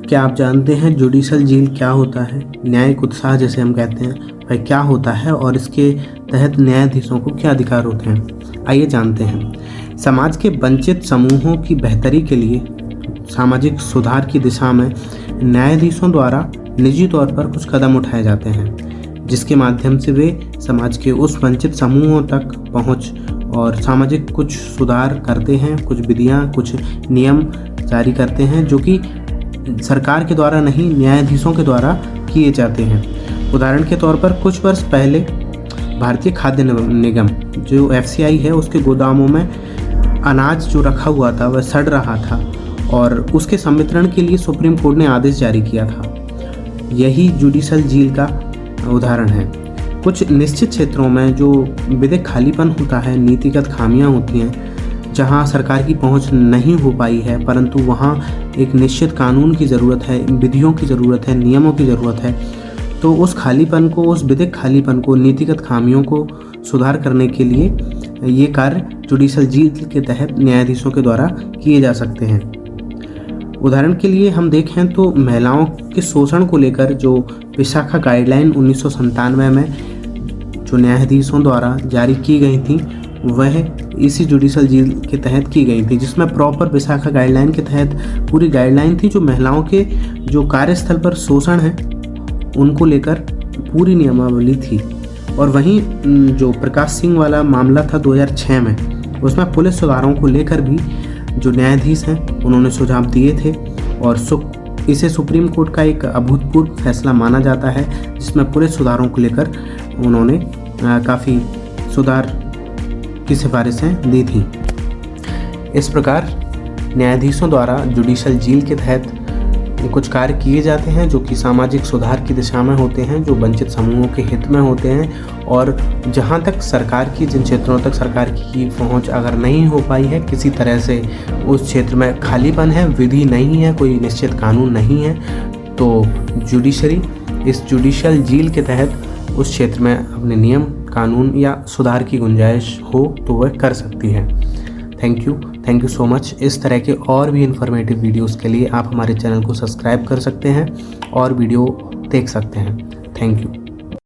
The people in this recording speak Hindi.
क्या आप जानते हैं जुडिशल जेल क्या होता है? न्यायिक उत्साह जिसे हम कहते हैं, वह क्या होता है और इसके तहत न्यायाधीशों को क्या अधिकार होते हैं? आइए जानते हैं। समाज के वंचित समूहों की बेहतरी के लिए सामाजिक सुधार की दिशा में न्यायाधीशों द्वारा निजी तौर पर कुछ कदम उठाए जाते हैं, जिसके माध्यम से वे समाज के उस वंचित समूहों तक पहुंच और सामाजिक कुछ सुधार करते हैं, कुछ विधियां, कुछ नियम जारी करते हैं जो कि सरकार के द्वारा नहीं, न्यायाधीशों के द्वारा किए जाते हैं। उदाहरण के तौर पर कुछ वर्ष पहले भारतीय खाद्य निगम जो FCI है, उसके गोदामों में अनाज जो रखा हुआ था वह सड़ रहा था और उसके संवितरण के लिए सुप्रीम कोर्ट ने आदेश जारी किया था। यही जुडिशल जेल का उदाहरण है। कुछ निश्चित क्षेत्रों में जो विधिक खालीपन होता है, नीतिगत खामियां होती हैं, जहां सरकार की पहुंच नहीं हो पाई है, परंतु वहां एक निश्चित कानून की ज़रूरत है, विधियों की ज़रूरत है, नियमों की ज़रूरत है, तो उस खालीपन को, उस विधिक खालीपन को, नीतिगत खामियों को सुधार करने के लिए ये कार्य जुडिशल जेल के तहत न्यायाधीशों के द्वारा किए जा सकते हैं। उदाहरण के लिए हम देखें तो महिलाओं के शोषण को लेकर जो विशाखा गाइडलाइन 1997 में जो न्यायाधीशों द्वारा जारी की गई थी, वह इसी जुडिशल जेल के तहत की गई थी, जिसमें प्रॉपर विशाखा गाइडलाइन के तहत पूरी गाइडलाइन थी जो महिलाओं के जो कार्यस्थल पर शोषण है उनको लेकर पूरी नियमावली थी। और वहीं जो प्रकाश सिंह वाला मामला था 2006 में, उसमें पुलिस सुधारों को लेकर भी जो न्यायाधीश हैं उन्होंने सुझाव दिए थे और इसे सुप्रीम कोर्ट का एक अभूतपूर्व फैसला माना जाता है, जिसमें पुलिस सुधारों को लेकर उन्होंने काफ़ी सुधार की सिफारिशें दी थी। इस प्रकार न्यायाधीशों द्वारा जुडिशल जेल के तहत कुछ कार्य किए जाते हैं जो कि सामाजिक सुधार की दिशा में होते हैं, जो वंचित समूहों के हित में होते हैं। और जहां तक सरकार की, जिन क्षेत्रों तक सरकार की पहुंच अगर नहीं हो पाई है, किसी तरह से उस क्षेत्र में खालीपन है, विधि नहीं है, कोई निश्चित कानून नहीं है, तो जुडिशरी इस जुडिशल जेल के तहत उस क्षेत्र में अपने नियम, कानून या सुधार की गुंजाइश हो तो वह कर सकती है। Thank you so much. इस तरह के और भी इन्फॉर्मेटिव वीडियोस के लिए आप हमारे चैनल को सब्सक्राइब कर सकते हैं और वीडियो देख सकते हैं। Thank you.